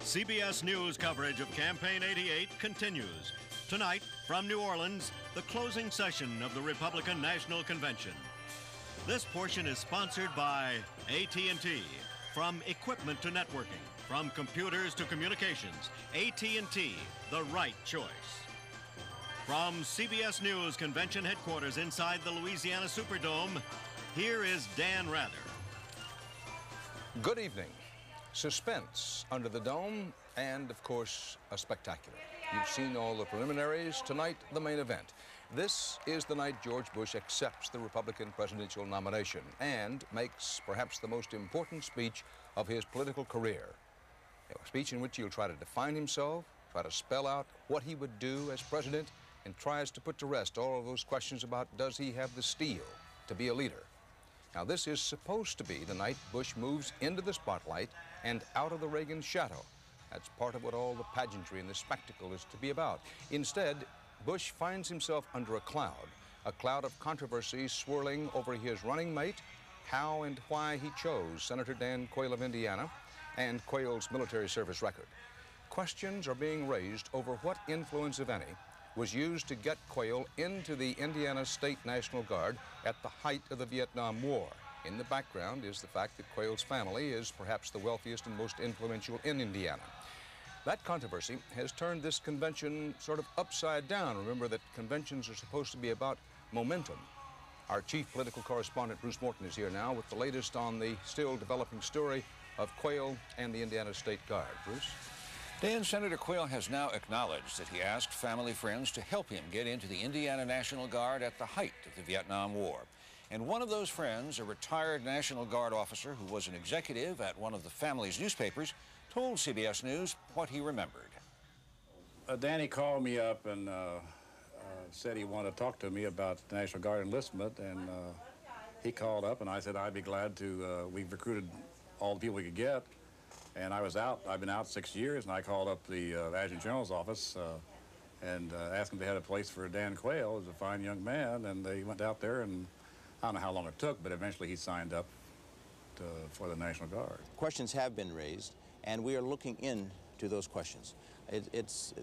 CBS News coverage of Campaign 88 continues. Tonight, from New Orleans, the closing session of the Republican National Convention. This portion is sponsored by AT&T. From equipment to networking, from computers to communications, AT&T, the right choice. From CBS News Convention headquarters inside the Louisiana Superdome, here is Dan Rather. Good evening. Suspense under the dome and, of course, a spectacular. You've seen all the preliminaries. Tonight, the main event. This is the night George Bush accepts the Republican presidential nomination and makes perhaps the most important speech of his political career. A speech in which he'll try to define himself, try to spell out what he would do as president, and tries to put to rest all of those questions about does he have the steel to be a leader. Now, this is supposed to be the night Bush moves into the spotlight and out of the Reagan shadow. That's part of what all the pageantry and the spectacle is to be about. Instead, Bush finds himself under a cloud of controversy swirling over his running mate, how and why he chose Senator Dan Quayle of Indiana, and Quayle's military service record. Questions are being raised over what influence, if any, was used to get Quayle into the Indiana State National Guard at the height of the Vietnam War. In the background is the fact that Quayle's family is perhaps the wealthiest and most influential in Indiana. That controversy has turned this convention sort of upside down. Remember that conventions are supposed to be about momentum. Our chief political correspondent, Bruce Morton, is here now with the latest on the still developing story of Quayle and the Indiana State Guard. Bruce? Dan, Senator Quayle has now acknowledged that he asked family friends to help him get into the Indiana National Guard at the height of the Vietnam War. And one of those friends, a retired National Guard officer who was an executive at one of the family's newspapers, told CBS News what he remembered. Danny called me up and said he wanted to talk to me about the National Guard enlistment, and he called up and I said I'd be glad to. We've recruited all the people we could get. And I was out. I've been out 6 years, and I called up the Adjutant General's office and asked them if they had a place for Dan Quayle. He was a fine young man, and they went out there, and I don't know how long it took, but eventually he signed up for the National Guard. Questions have been raised, and we are looking into those questions. It's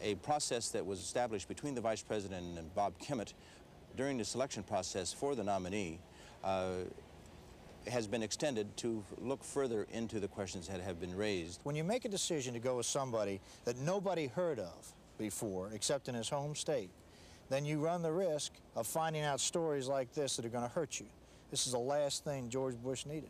a process that was established between the Vice President and Bob Kimmett during the selection process for the nominee. Has been extended to look further into the questions that have been raised. When you make a decision to go with somebody that nobody heard of before, except in his home state, then you run the risk of finding out stories like this that are going to hurt you. This is the last thing George Bush needed.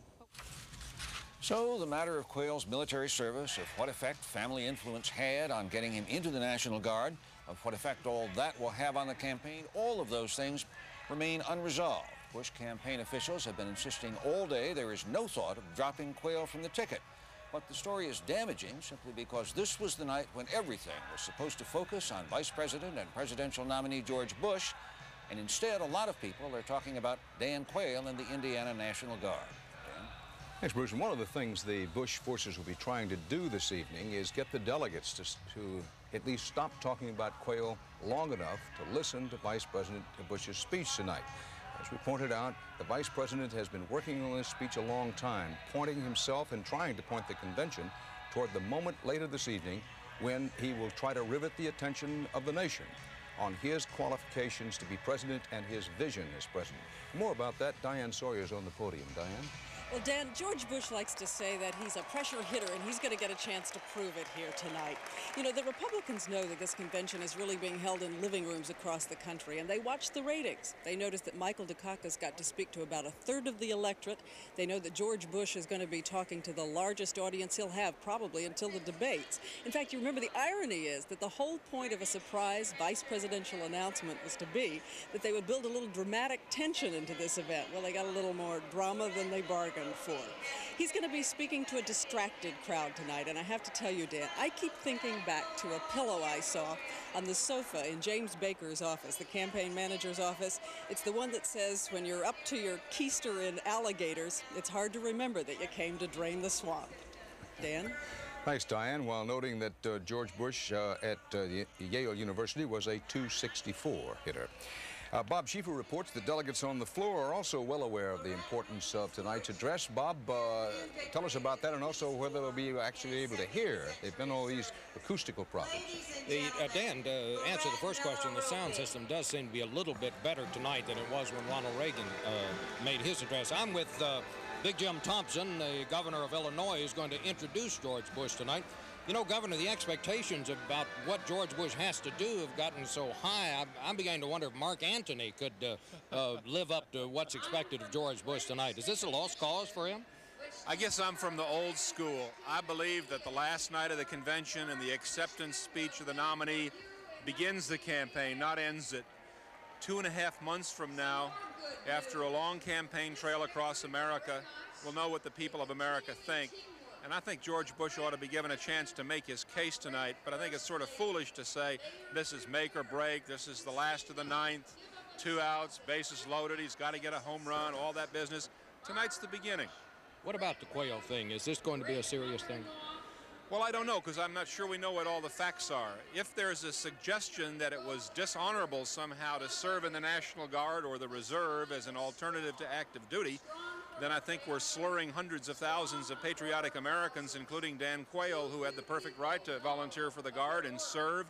So the matter of Quayle's military service, of what effect family influence had on getting him into the National Guard, of what effect all that will have on the campaign, all of those things remain unresolved. Bush campaign officials have been insisting all day there is no thought of dropping Quayle from the ticket. But the story is damaging simply because this was the night when everything was supposed to focus on Vice President and presidential nominee George Bush, and instead a lot of people are talking about Dan Quayle and the Indiana National Guard. Dan? Thanks, Bruce. And one of the things the Bush forces will be trying to do this evening is get the delegates to at least stop talking about Quayle long enough to listen to Vice President Bush's speech tonight. As we pointed out, the Vice President has been working on this speech a long time, pointing himself and trying to point the convention toward the moment later this evening when he will try to rivet the attention of the nation on his qualifications to be president and his vision as president. More about that, Diane Sawyer's on the podium. Diane? Well, Dan, George Bush likes to say that he's a pressure hitter, and he's going to get a chance to prove it here tonight. You know, the Republicans know that this convention is really being held in living rooms across the country, and they watch the ratings. They notice that Michael Dukakis got to speak to about a third of the electorate. They know that George Bush is going to be talking to the largest audience he'll have probably until the debates. In fact, you remember the irony is that the whole point of a surprise vice presidential announcement was to be that they would build a little dramatic tension into this event. Well, they got a little more drama than they bargained for. He's going to be speaking to a distracted crowd tonight, and I have to tell you, Dan, I keep thinking back to a pillow I saw on the sofa in James Baker's office, the campaign manager's office. It's the one that says, when you're up to your keister in alligators, it's hard to remember that you came to drain the swamp. Dan? Thanks, Diane. While noting that George Bush at Yale University was a .264 hitter. Bob Schieffer reports the delegates on the floor are also well aware of the importance of tonight's address. Bob, tell us about that and also whether they'll be actually able to hear. They've been all these acoustical problems. Dan, to answer the first question, the sound system does seem to be a little bit better tonight than it was when Ronald Reagan made his address. I'm with Big Jim Thompson, the governor of Illinois, who's going to introduce George Bush tonight. You know, Governor, the expectations about what George Bush has to do have gotten so high, I'm beginning to wonder if Mark Antony could live up to what's expected of George Bush tonight. Is this a lost cause for him? I guess I'm from the old school. I believe that the last night of the convention and the acceptance speech of the nominee begins the campaign, not ends it. 2.5 months from now, after a long campaign trail across America, we'll know what the people of America think. And I think George Bush ought to be given a chance to make his case tonight, but I think it's sort of foolish to say this is make or break, this is the last of the ninth, 2 outs, bases loaded, he's got to get a home run, all that business. Tonight's the beginning. What about the quail thing? Is this going to be a serious thing? Well, I don't know, because I'm not sure we know what all the facts are. If there's a suggestion that it was dishonorable somehow to serve in the National Guard or the Reserve as an alternative to active duty, then I think we're slurring hundreds of thousands of patriotic Americans, including Dan Quayle, who had the perfect right to volunteer for the Guard and serve.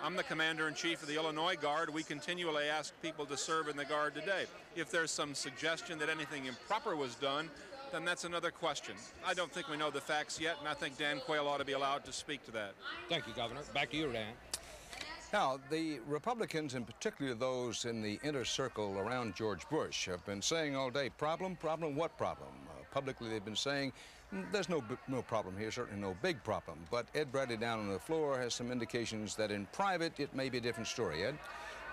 I'm the Commander-in-Chief of the Illinois Guard. We continually ask people to serve in the Guard today. If there's some suggestion that anything improper was done, then that's another question. I don't think we know the facts yet, and I think Dan Quayle ought to be allowed to speak to that. Thank you, Governor. Back to you, Dan. Now, the Republicans, and particularly those in the inner circle around George Bush, have been saying all day, problem, what problem? Publicly, they've been saying, there's no problem here, certainly no big problem. But Ed Bradley down on the floor has some indications that in private, it may be a different story. Ed?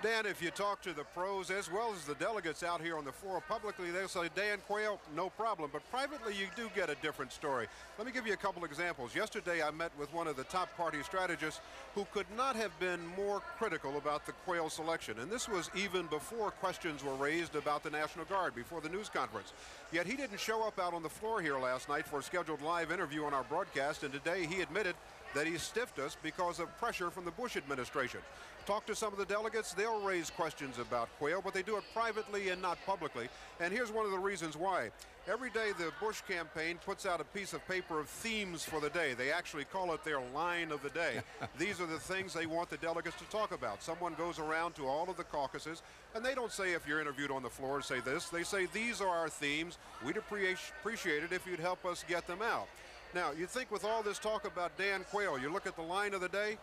Dan, if you talk to the pros as well as the delegates out here on the floor publicly, they'll say, Dan Quayle, no problem. But privately, you do get a different story. Let me give you a couple examples. Yesterday, I met with one of the top party strategists who could not have been more critical about the Quayle selection. And this was even before questions were raised about the National Guard, before the news conference. Yet he didn't show up out on the floor here last night for a scheduled live interview on our broadcast. And today, he admitted that he stiffed us because of pressure from the Bush administration. Talk to some of the delegates, they'll raise questions about Quayle, but they do it privately and not publicly. And here's one of the reasons why. Every day the Bush campaign puts out a piece of paper of themes for the day. They actually call it their line of the day. These are the things they want the delegates to talk about. Someone goes around to all of the caucuses, and they don't say if you're interviewed on the floor, say this. They say these are our themes. We'd appreciate it if you'd help us get them out. Now, you'd think with all this talk about Dan Quayle, you look at the line of the day,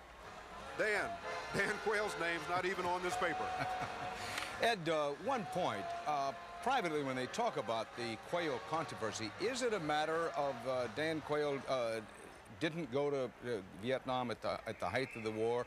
Dan Quayle's name's not even on this paper. Ed, one point. Privately, when they talk about the Quayle controversy, is it a matter of Dan Quayle didn't go to Vietnam at the height of the war,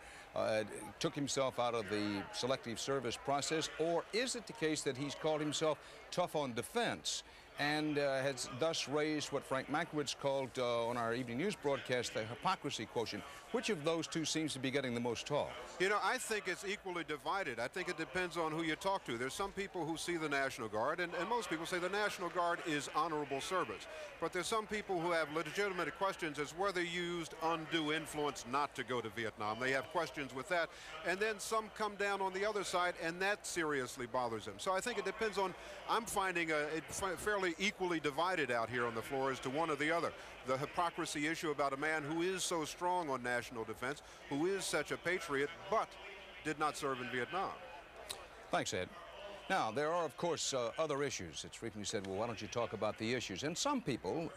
took himself out of the selective service process, or is it the case that he's called himself tough on defense and has thus raised what Frank Mankiewicz called on our evening news broadcast the hypocrisy quotient? Which of those two seems to be getting the most talk? You know, I think it's equally divided. I think it depends on who you talk to. There's some people who see the National Guard, and most people say the National Guard is honorable service. But there's some people who have legitimate questions as whether you used undue influence not to go to Vietnam. They have questions with that. And then some come down on the other side, and that seriously bothers them. So I think it depends on, I'm finding it fairly equally divided out here on the floor as to one or the other. The hypocrisy issue about a man who is so strong on national defense, who is such a patriot, but did not serve in Vietnam. Thanks, Ed. Now, there are, of course, other issues. It's frequently said, well, why don't you talk about the issues? And some people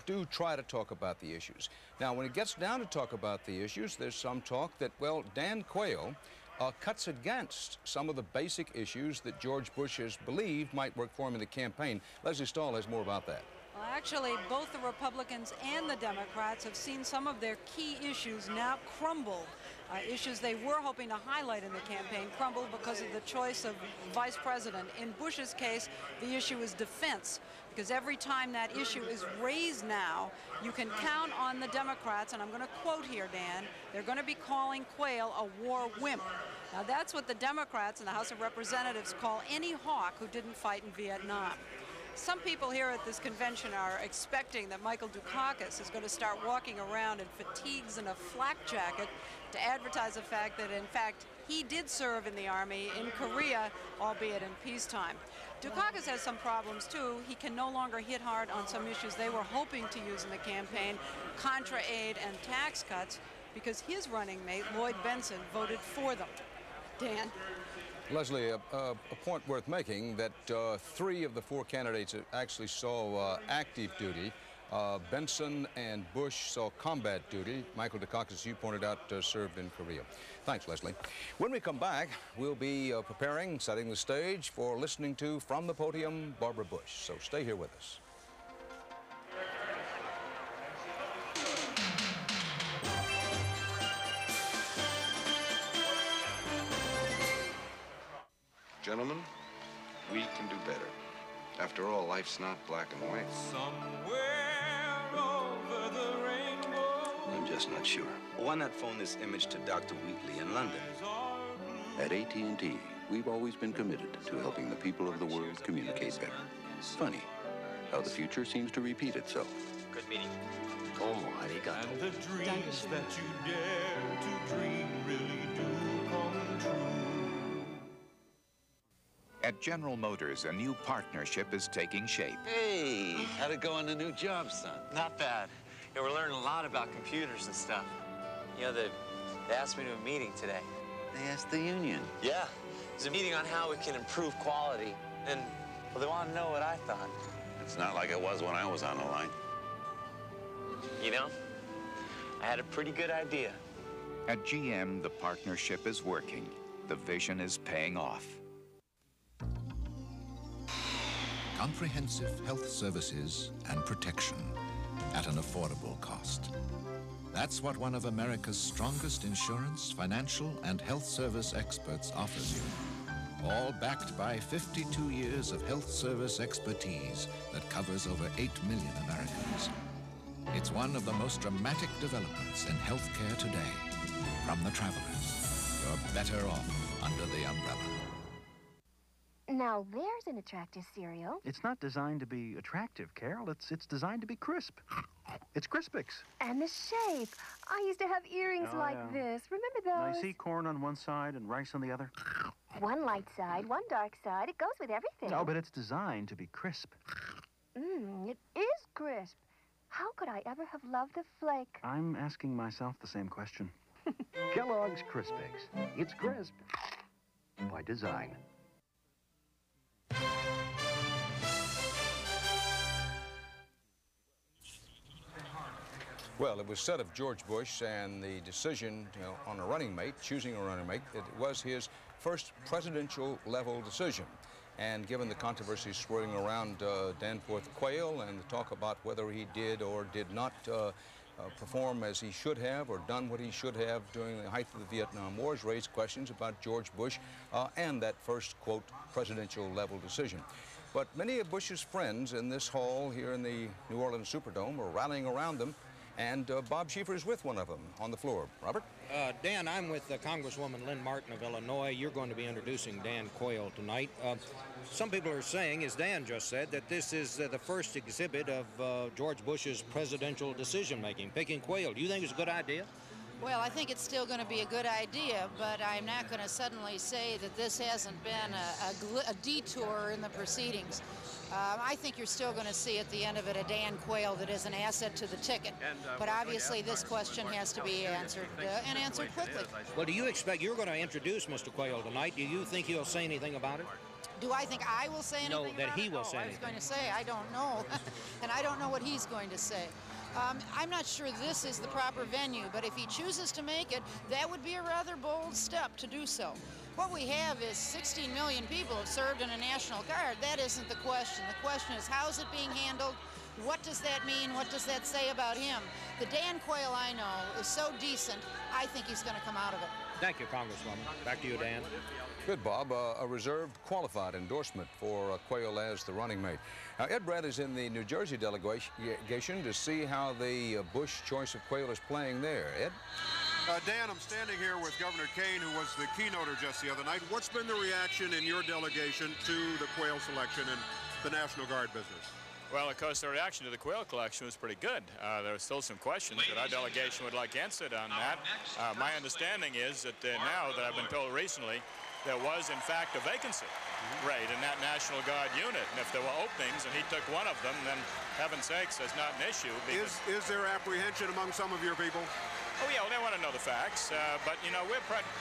do try to talk about the issues. Now, when it gets down to talk about the issues, there's some talk that, well, Dan Quayle cuts against some of the basic issues that George Bush has believed might work for him in the campaign. Leslie Stahl has more about that. Well, actually, both the Republicans and the Democrats have seen some of their key issues now crumble. Issues they were hoping to highlight in the campaign crumble because of the choice of vice president. In Bush's case, the issue is defense, because every time that issue is raised now, you can count on the Democrats, and I'm going to quote here, Dan, they're going to be calling Quayle a war wimp. Now, that's what the Democrats in the House of Representatives call any hawk who didn't fight in Vietnam. Some people here at this convention are expecting that Michael Dukakis is going to start walking around in fatigues and a flak jacket to advertise the fact that, in fact, he did serve in the Army in Korea, albeit in peacetime. Dukakis has some problems, too. He can no longer hit hard on some issues they were hoping to use in the campaign, contra aid and tax cuts, because his running mate, Lloyd Bentsen, voted for them. Dan? Leslie, a point worth making that 3 of the 4 candidates actually saw active duty. Benson and Bush saw combat duty. Michael Dukakis, you pointed out, served in Korea. Thanks, Leslie. When we come back, we'll be preparing, setting the stage for listening to, from the podium, Barbara Bush. So stay here with us. Gentlemen, we can do better. After all, life's not black and white. Somewhere over the rainbow. I'm just not sure. Why not phone this image to Dr. Wheatley in London? At AT&T, we've always been committed to helping the people of the world communicate better. Funny how the future seems to repeat itself. Good meeting. Como arigato. And the dreams that you dare to dream really do come true. At General Motors, a new partnership is taking shape. Hey, how'd it go on the new job, son? Not bad. Yeah, we're learning a lot about computers and stuff. You know, they asked me to a meeting today. They asked the union. Yeah, there's a meeting on how we can improve quality. And, well, they want to know what I thought. It's not like it was when I was on the line. You know, I had a pretty good idea. At GM, the partnership is working. The vision is paying off. Comprehensive health services and protection at an affordable cost. That's what one of America's strongest insurance, financial, and health service experts offers you. All backed by 52 years of health service expertise that covers over 8 million Americans. It's one of the most dramatic developments in healthcare today. From the Travelers, you're better off under the umbrella. Now, there's an attractive cereal. It's not designed to be attractive, Carol. It's designed to be crisp. It's Crispix. And the shape. I used to have earrings like this. Remember those? Now, you see corn on one side and rice on the other? One light side, one dark side. It goes with everything. No, but it's designed to be crisp. It is crisp. How could I ever have loved the flake? I'm asking myself the same question. Kellogg's Crispix. It's crisp by design. Well, it was said of George Bush and the decision on a running mate, choosing a running mate, it was his first presidential level decision. And given the controversy swirling around Danforth Quayle and the talk about whether he did or did not perform as he should have or done what he should have during the height of the Vietnam War, has raised questions about George Bush and that first, quote, presidential level decision. But many of Bush's friends in this hall here in the New Orleans Superdome are rallying around them. And Bob Schieffer is with one of them on the floor. Robert? Dan, I'm with Congresswoman Lynn Martin of Illinois. You're going to be introducing Dan Quayle tonight. Some people are saying, as Dan just said, that this is the first exhibit of George Bush's presidential decision-making, picking Quayle. Do you think it's a good idea? Well, I think it's still going to be a good idea, but I'm not going to suddenly say that this hasn't been a detour in the proceedings. I think you're still going to see at the end of it a Dan Quayle that is an asset to the ticket. But obviously this question has to be answered and answered quickly. Well, do you expect you're going to introduce Mr. Quayle tonight? Do you think he'll say anything about it? Do I think I will say anything about it? No, that he will say anything. I was going to say, I don't know. And I don't know what he's going to say. I'm not sure this is the proper venue, but if he chooses to make it, that would be a rather bold step to do so. What we have is 16 million people have served in a National Guard. That isn't the question. The question is, how is it being handled? What does that mean? What does that say about him? The Dan Quayle I know is so decent, I think he's going to come out of it. Thank you, Congresswoman. Back to you, Dan. Good, Bob. A reserved qualified endorsement for Quayle as the running mate. Now, Ed Brad is in the New Jersey delegation to see how the Bush choice of Quayle is playing there. Ed? Dan, I'm standing here with Governor Kane, who was the keynoter just the other night. What's been the reaction in your delegation to the Quayle selection, and the National Guard business? Well, of course, the reaction to the quail collection was pretty good. There were still some questions that our delegation would like answered on that. My understanding is that now that I've been told recently, there was, in fact, a vacancy rate in that National Guard unit. And if there were openings and he took one of them, then heaven's sakes, that's not an issue. Is there apprehension among some of your people? Oh, yeah, well, they want to know the facts. But, you know,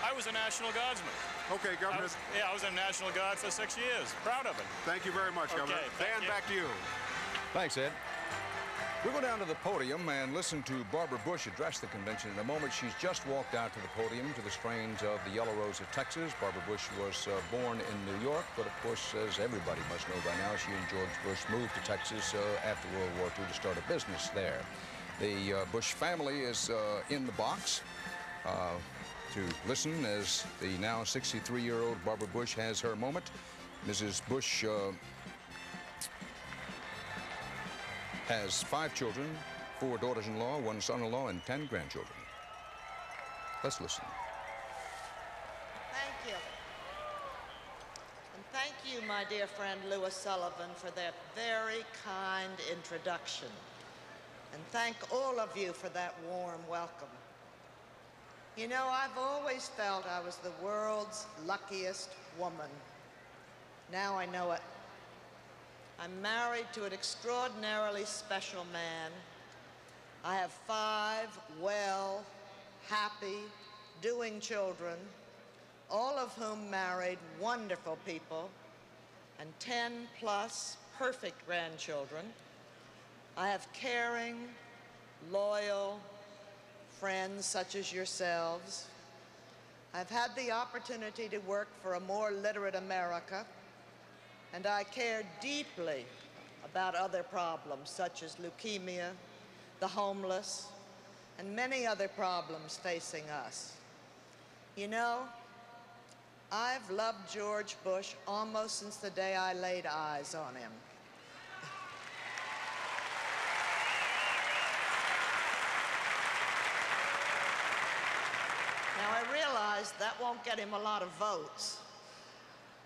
I was a National Guardsman. Okay, Governor. I was in National Guard for 6 years. Proud of it. Thank you very much, Governor. Dan, back to you. Thanks, Ed. We'll go down to the podium and listen to Barbara Bush address the convention in a moment. She's just walked out to the podium to the strains of the Yellow Rose of Texas. Barbara Bush was born in New York, but of course, as everybody must know by now, she and George Bush moved to Texas after World War II to start a business there. The Bush family is in the box to listen as the now 63-year-old Barbara Bush has her moment. Mrs. Bush has 5 children, 4 daughters-in-law, 1 son-in-law, and 10 grandchildren. Let's listen. Thank you. And thank you, my dear friend Louis Sullivan, for that very kind introduction. And thank all of you for that warm welcome. You know, I've always felt I was the world's luckiest woman. Now I know it. I'm married to an extraordinarily special man. I have 5 well, happy, doing children, all of whom married wonderful people, and 10 plus perfect grandchildren. I have caring, loyal friends such as yourselves. I've had the opportunity to work for a more literate America, and I care deeply about other problems such as leukemia, the homeless, and many other problems facing us. You know, I've loved George Bush almost since the day I laid eyes on him. Now, I realize that won't get him a lot of votes.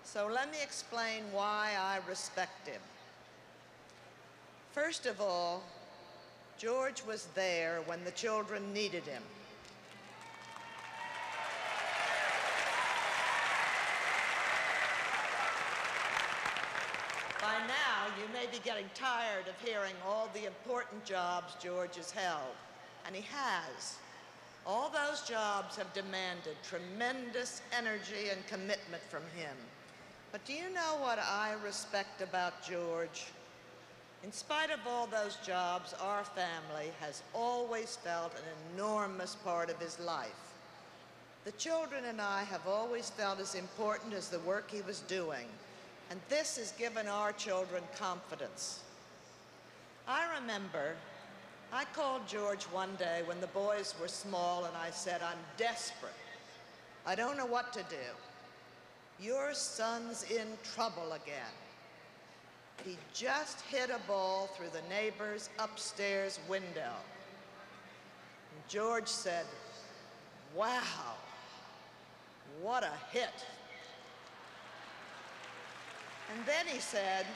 So let me explain why I respect him. First of all, George was there when the children needed him. By now, you may be getting tired of hearing all the important jobs George has held, and he has. All those jobs have demanded tremendous energy and commitment from him. But do you know what I respect about George? In spite of all those jobs, our family has always felt an enormous part of his life. The children and I have always felt as important as the work he was doing, and this has given our children confidence. I remember I called George one day when the boys were small, and I said, "I'm desperate. I don't know what to do. Your son's in trouble again. He just hit a ball through the neighbor's upstairs window." And George said, "Wow, what a hit." And then he said,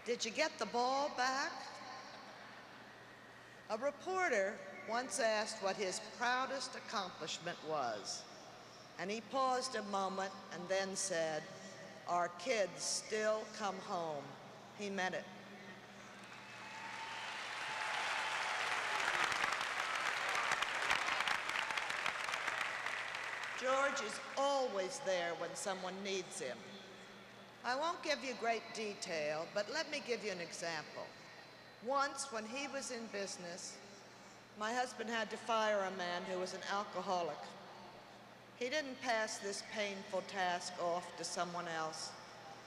"Did you get the ball back?" A reporter once asked what his proudest accomplishment was. And he paused a moment and then said, "Our kids still come home." He meant it. George is always there when someone needs him. I won't give you great detail, but let me give you an example. Once, when he was in business, my husband had to fire a man who was an alcoholic. He didn't pass this painful task off to someone else.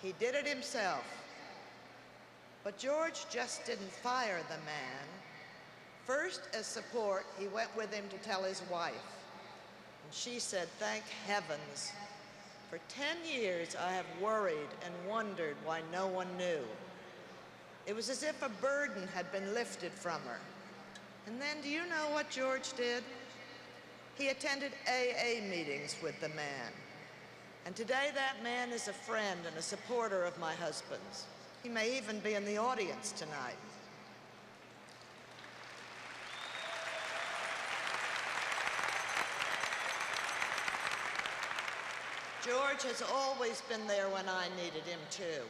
He did it himself. But George just didn't fire the man. First, as support, he went with him to tell his wife. And she said, "Thank heavens. For 10 years, I have worried and wondered why no one knew." It was as if a burden had been lifted from her. And then, do you know what George did? He attended AA meetings with the man. And today that man is a friend and a supporter of my husband's. He may even be in the audience tonight. George has always been there when I needed him too.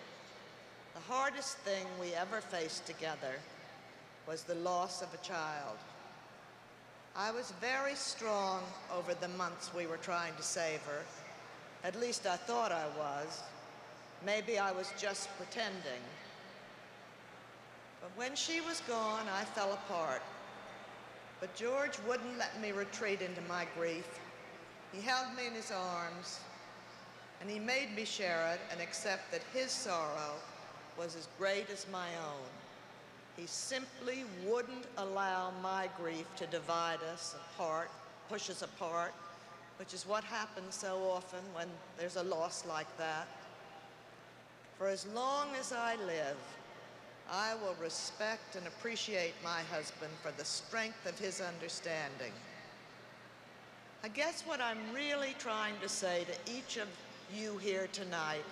The hardest thing we ever faced together was the loss of a child. I was very strong over the months we were trying to save her. At least I thought I was. Maybe I was just pretending. But when she was gone, I fell apart. But George wouldn't let me retreat into my grief. He held me in his arms, and he made me share it and accept that his sorrow was as great as my own. He simply wouldn't allow my grief to divide us apart, push us apart, which is what happens so often when there's a loss like that. For as long as I live, I will respect and appreciate my husband for the strength of his understanding. I guess what I'm really trying to say to each of you here tonight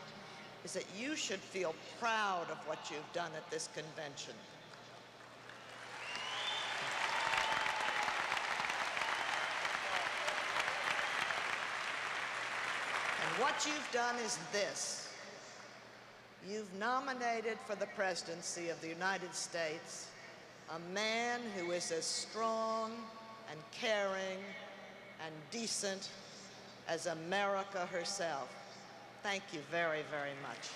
is that you should feel proud of what you've done at this convention. And what you've done is this. You've nominated for the presidency of the United States a man who is as strong and caring and decent as America herself. Thank you very, very much.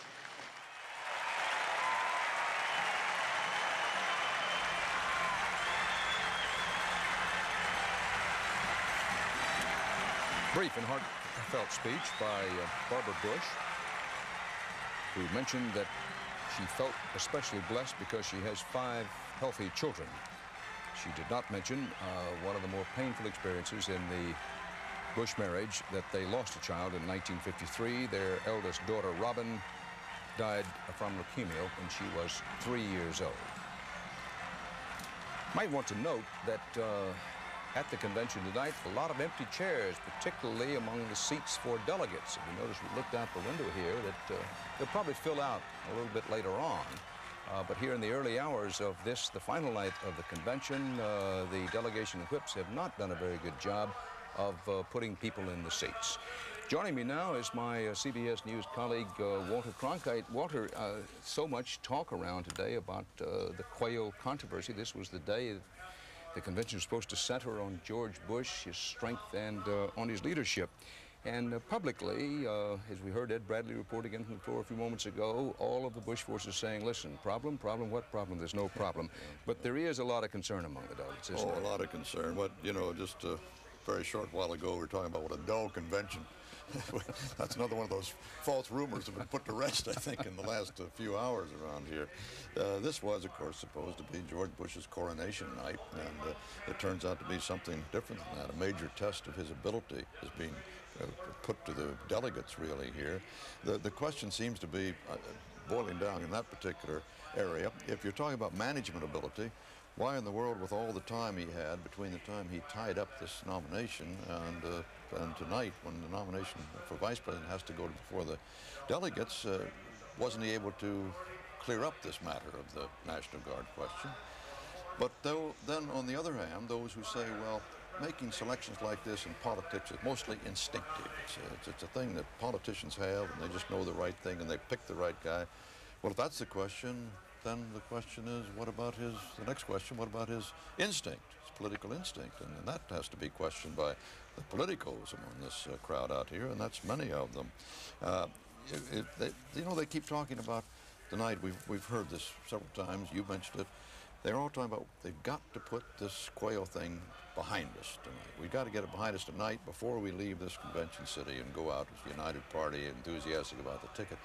Brief and heartfelt speech by Barbara Bush, who mentioned that she felt especially blessed because she has 5 healthy children. She did not mention one of the more painful experiences in the Bush marriage, that they lost a child in 1953. Their eldest daughter, Robin, died from leukemia when she was 3 years old. Might want to note that at the convention tonight, a lot of empty chairs, particularly among the seats for delegates. If you notice, we looked out the window here, that they'll probably fill out a little bit later on. But here in the early hours of this, the final night of the convention, the delegation and whips have not done a very good job of putting people in the seats. Joining me now is my CBS News colleague, Walter Cronkite. Walter, so much talk around today about the quail controversy. This was the day the convention was supposed to center on George Bush, his strength, and on his leadership. And publicly, as we heard Ed Bradley report again from the floor a few moments ago, all of the Bush forces saying, listen, problem, what problem? There's no problem. But there is a lot of concern among the delegates, isn't there? A lot of concern. But, you know, just a very short while ago, we were talking about what a dull convention. That's another one of those false rumors that have been put to rest, I think, in the last few hours around here. This was, of course, supposed to be George Bush's coronation night, and it turns out to be something different than that. A major test of his ability is being put to the delegates, really, here. The question seems to be boiling down in that particular area. If you're talking about management ability, why in the world, with all the time he had between the time he tied up this nomination and tonight, when the nomination for vice president has to go before the delegates, wasn't he able to clear up this matter of the National Guard question? But then, on the other hand, those who say, well, making selections like this in politics is mostly instinctive. It's a thing that politicians have, and they just know the right thing, and they pick the right guy. Well, if that's the question, then the question is, what about the next question, what about his instinct, his political instinct? And that has to be questioned by the politicos among this crowd out here, and that's many of them. They keep talking about tonight, we've heard this several times, you mentioned it, they're all talking about they've got to put this quail thing behind us tonight. We've got to get it behind us tonight before we leave this convention city and go out as a united party, enthusiastic about the ticket.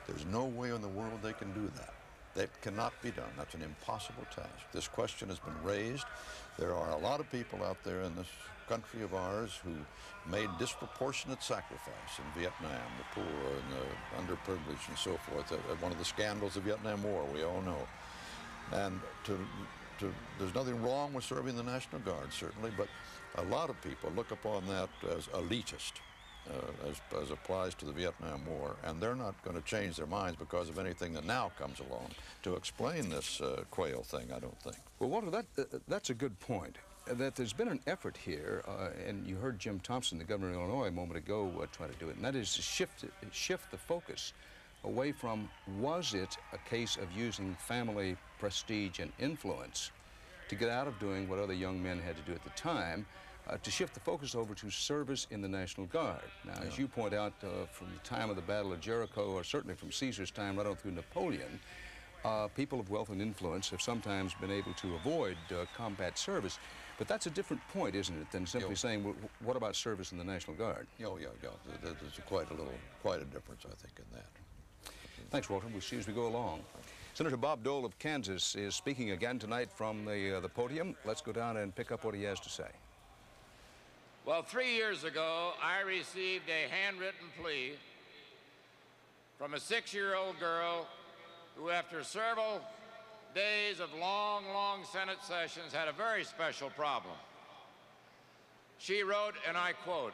There's no way in the world they can do that. That cannot be done. That's an impossible task. This question has been raised. There are a lot of people out there in this country of ours who made disproportionate sacrifice in Vietnam, the poor and the underprivileged and so forth. One of the scandals of the Vietnam War, we all know. And there's nothing wrong with serving the National Guard, certainly, but a lot of people look upon that as elitist. as applies to the Vietnam War, and they're not going to change their minds because of anything that now comes along to explain this quail thing, I don't think. Well, Walter, that's a good point. That there's been an effort here, and you heard Jim Thompson, the governor of Illinois, a moment ago try to do it, and that is to shift the focus away from, was it a case of using family prestige and influence to get out of doing what other young men had to do at the time, to shift the focus over to service in the National Guard. Now, as you point out, from the time of the Battle of Jericho, or certainly from Caesar's time right on through Napoleon, people of wealth and influence have sometimes been able to avoid combat service. But that's a different point, isn't it, than simply saying, well, what about service in the National Guard? Oh, yeah. There's quite a difference, I think, in that. Thanks, Walter. We'll see as we go along. Senator Bob Dole of Kansas is speaking again tonight from the podium. Let's go down and pick up what he has to say. Well, 3 years ago, I received a handwritten plea from a 6-year-old girl who, after several days of long Senate sessions, had a very special problem. She wrote, and I quote,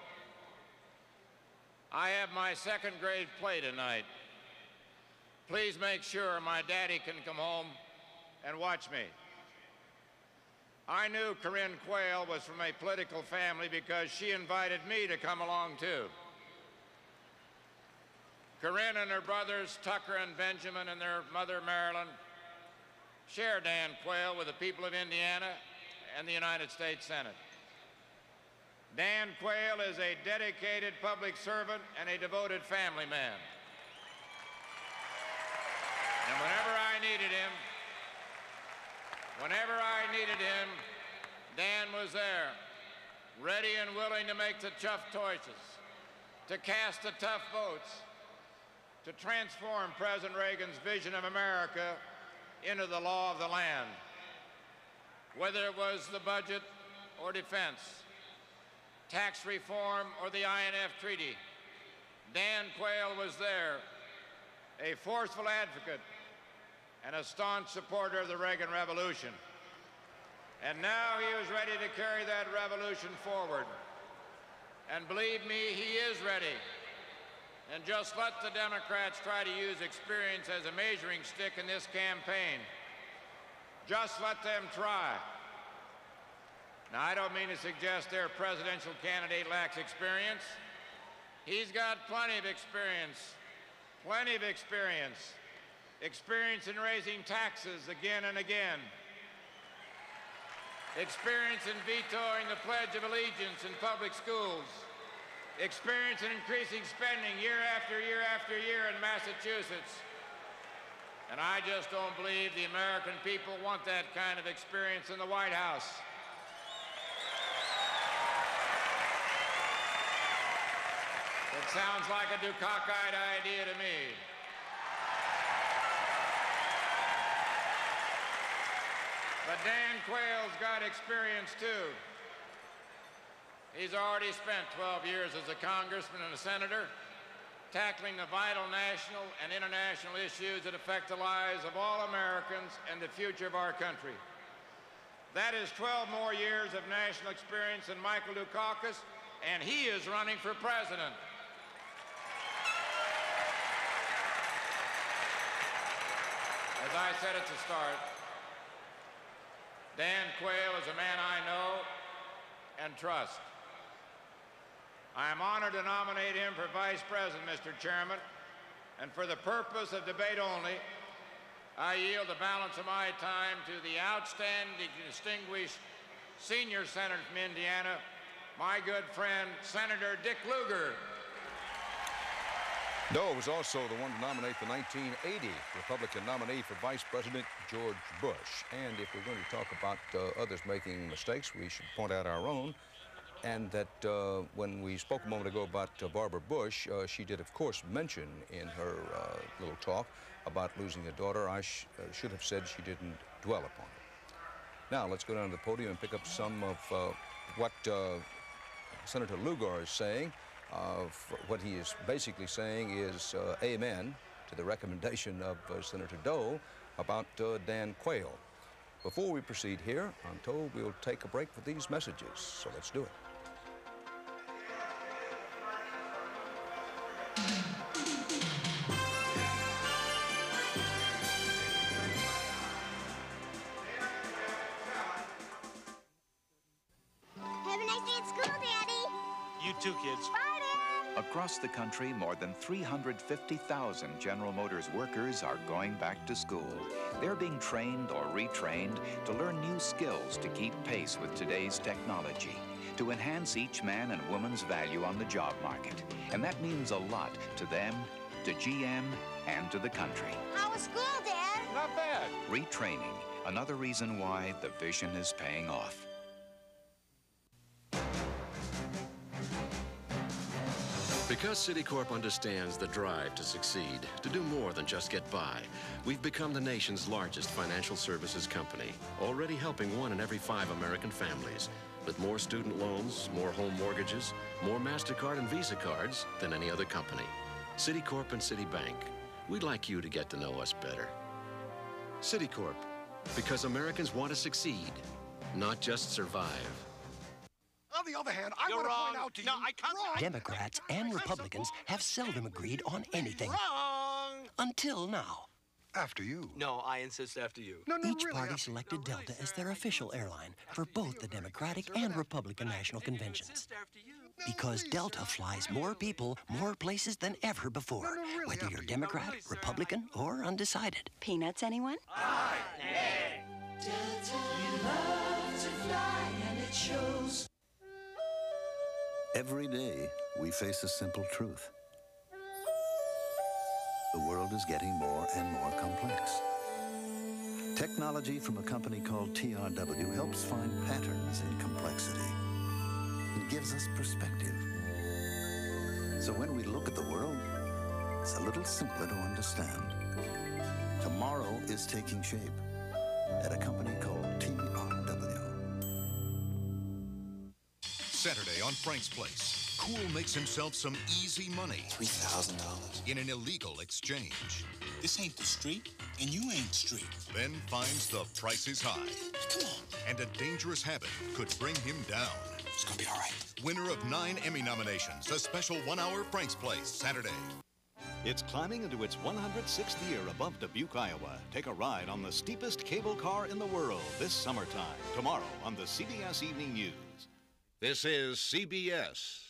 "I have my 2nd grade play tonight. Please make sure my daddy can come home and watch me." I knew Corinne Quayle was from a political family because she invited me to come along too. Corinne and her brothers, Tucker and Benjamin, and their mother, Marilyn, share Dan Quayle with the people of Indiana and the United States Senate. Dan Quayle is a dedicated public servant and a devoted family man. And whenever I needed him, Dan was there, ready and willing to make the tough choices, to cast the tough votes, to transform President Reagan's vision of America into the law of the land. Whether it was the budget or defense, tax reform or the INF Treaty, Dan Quayle was there, a forceful advocate and a staunch supporter of the Reagan Revolution. And now he was ready to carry that revolution forward. And believe me, he is ready. And just let the Democrats try to use experience as a measuring stick in this campaign. Just let them try. Now, I don't mean to suggest their presidential candidate lacks experience. He's got plenty of experience. Plenty of experience. Experience in raising taxes again and again. Experience in vetoing the Pledge of Allegiance in public schools. Experience in increasing spending year after year after year in Massachusetts. And I just don't believe the American people want that kind of experience in the White House. It sounds like a cockeyed idea to me. But Dan Quayle's got experience too. He's already spent 12 years as a congressman and a senator, tackling the vital national and international issues that affect the lives of all Americans and the future of our country. That is 12 more years of national experience than Michael Dukakis, and he is running for president. As I said at the start, Dan Quayle is a man I know and trust. I am honored to nominate him for Vice President, Mr. Chairman, and for the purpose of debate only, I yield the balance of my time to the outstanding, distinguished senior senator from Indiana, my good friend, Senator Dick Lugar. Dole was also the one to nominate the 1980 Republican nominee for Vice President, George Bush. And if we're going to talk about others making mistakes, we should point out our own. And that when we spoke a moment ago about Barbara Bush, she did, of course, mention in her little talk about losing a daughter. I should have said she didn't dwell upon it. Now, let's go down to the podium and pick up some of what Senator Lugar is saying. What he is basically saying is amen to the recommendation of Senator Dole about Dan Quayle. Before we proceed here, I'm told we'll take a break for these messages, so let's do it. you too, kids. Across the country, more than 350,000 General Motors workers are going back to school. They're being trained or retrained to learn new skills to keep pace with today's technology, to enhance each man and woman's value on the job market. And that means a lot to them, to GM, and to the country. How was school, Dad? Not bad. Retraining, another reason why the vision is paying off. Because Citicorp understands the drive to succeed, to do more than just get by, we've become the nation's largest financial services company, already helping 1 in every 5 American families, with more student loans, more home mortgages, more MasterCard and Visa cards than any other company. Citicorp and Citibank, we'd like you to get to know us better. Citicorp, because Americans want to succeed, not just survive. On the other hand, I want to point out to you... I can't... Democrats and Republicans have seldom agreed on anything. Wrong! Until now. After you. No, I insist after you. Each party selected Delta as their official airline for both the Democratic and Republican national conventions. Because Delta flies more people, more places than ever before, whether you're Democrat, Republican, or undecided. Peanuts, anyone? Aye. Delta, we love to fly, and it shows. Every day, we face a simple truth. The world is getting more and more complex. Technology from a company called TRW helps find patterns in complexity and gives us perspective. So when we look at the world, it's a little simpler to understand. Tomorrow is taking shape at a company called TRW. Saturday on Frank's Place, Cool makes himself some easy money. $3,000. In an illegal exchange. This ain't the street, and you ain't street. Then finds the price is high. Come on. And a dangerous habit could bring him down. It's gonna be all right. Winner of 9 Emmy nominations, a special 1-hour Frank's Place, Saturday. It's climbing into its 106th year above Dubuque, Iowa. Take a ride on the steepest cable car in the world this summertime, tomorrow on the CBS Evening News. This is CBS.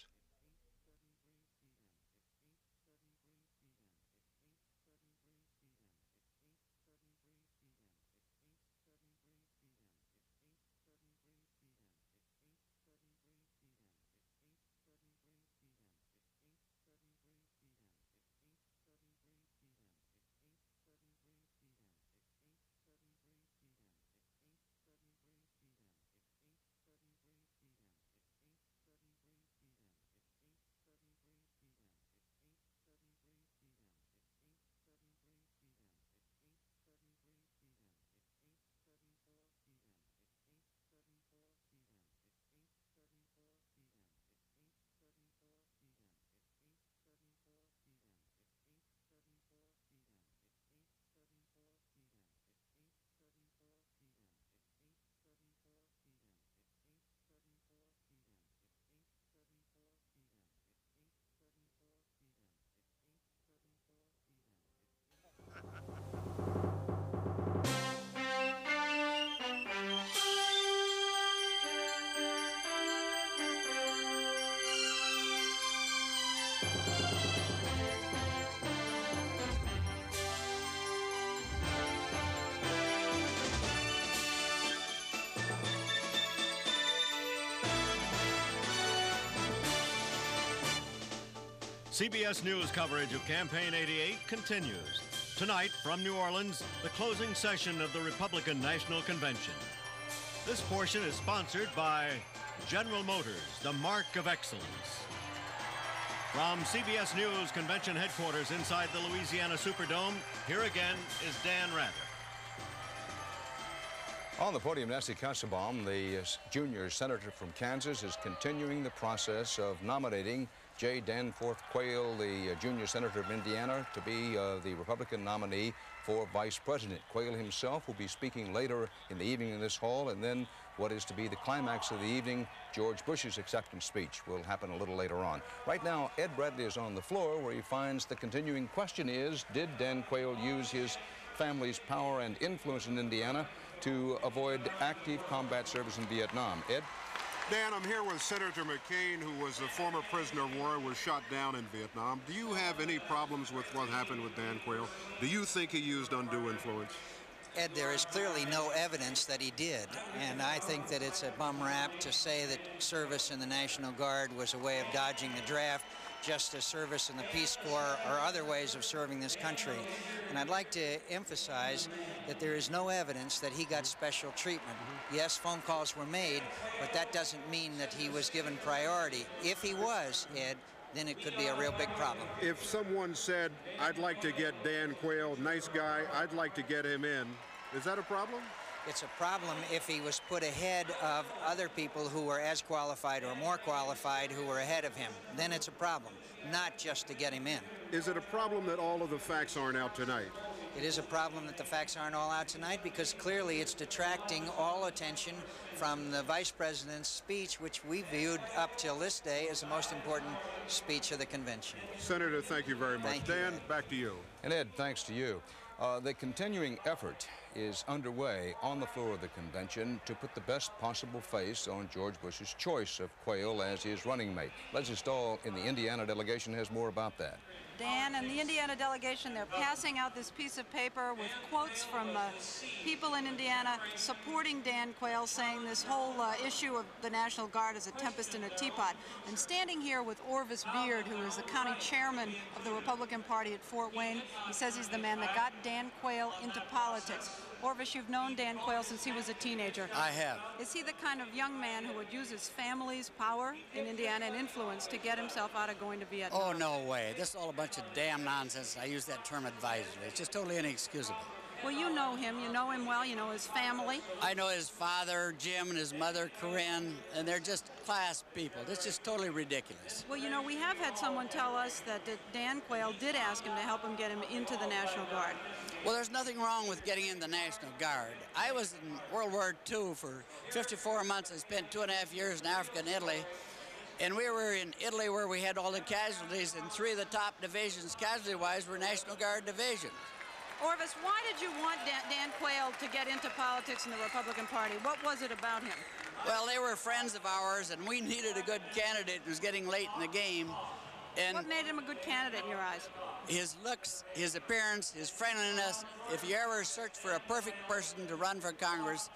CBS News coverage of Campaign 88 continues. Tonight, from New Orleans, the closing session of the Republican National Convention. This portion is sponsored by General Motors, the mark of excellence. From CBS News Convention headquarters inside the Louisiana Superdome, here again is Dan Rather. On the podium, Nancy Kassebaum, the junior senator from Kansas, is continuing the process of nominating J. Danforth Quayle, the junior senator of Indiana, to be the Republican nominee for vice president. Quayle himself will be speaking later in the evening in this hall, and then what is to be the climax of the evening, George Bush's acceptance speech, will happen a little later on. Right now, Ed Bradley is on the floor where he finds the continuing question is, did Dan Quayle use his family's power and influence in Indiana to avoid active combat service in Vietnam? Ed? Dan, I'm here with Senator McCain, who was a former prisoner of war, was shot down in Vietnam. Do you have any problems with what happened with Dan Quayle? Do you think he used undue influence? Ed, there is clearly no evidence that he did, and I think that it's a bum rap to say that service in the National Guard was a way of dodging the draft, just as service in the Peace Corps or other ways of serving this country. And I'd like to emphasize that there is no evidence that he got special treatment. Yes, phone calls were made, but that doesn't mean that he was given priority. If he was, Ed, then it could be a real big problem. If someone said, I'd like to get Dan Quayle, nice guy, I'd like to get him in, is that a problem? It's a problem if he was put ahead of other people who were as qualified or more qualified who were ahead of him. Then it's a problem, not just to get him in. Is it a problem that all of the facts aren't out tonight? It is a problem that the facts aren't all out tonight because clearly it's detracting all attention from the Vice President's speech, which we viewed up till this day as the most important speech of the convention. Senator, thank you very much. Thank you, Dan, Ed. back to you. And Ed, thanks to you. The continuing effort is underway on the floor of the convention to put the best possible face on George Bush's choice of Quayle as his running mate. Leslie Stahl in the Indiana delegation has more about that. Dan and the Indiana delegation, they're passing out this piece of paper with quotes from people in Indiana supporting Dan Quayle, saying this whole issue of the National Guard is a tempest in a teapot. And standing here with Orvis Beard, who is the county chairman of the Republican Party at Fort Wayne, he says he's the man that got Dan Quayle into politics. Orvis, you've known Dan Quayle since he was a teenager. I have. Is he the kind of young man who would use his family's power in Indiana and influence to get himself out of going to Vietnam? Oh, no way. This is all a bunch of damn nonsense. I use that term advisedly. It's just totally inexcusable. Well, you know him well, you know his family. I know his father, Jim, and his mother, Corinne, and they're just class people. It's just totally ridiculous. Well, you know, we have had someone tell us that Dan Quayle did ask him to help him get him into the National Guard. Well, there's nothing wrong with getting in the National Guard. I was in World War II for 54 months. I spent 2.5 years in Africa and Italy. And we were in Italy where we had all the casualties, and 3 of the top divisions, casualty-wise, were National Guard divisions. Orvis, why did you want Dan Quayle to get into politics in the Republican Party? What was it about him? Well, they were friends of ours, and we needed a good candidate. It was getting late in the game. And what made him a good candidate in your eyes? His looks, his appearance, his friendliness. If you ever search for a perfect person to run for Congress,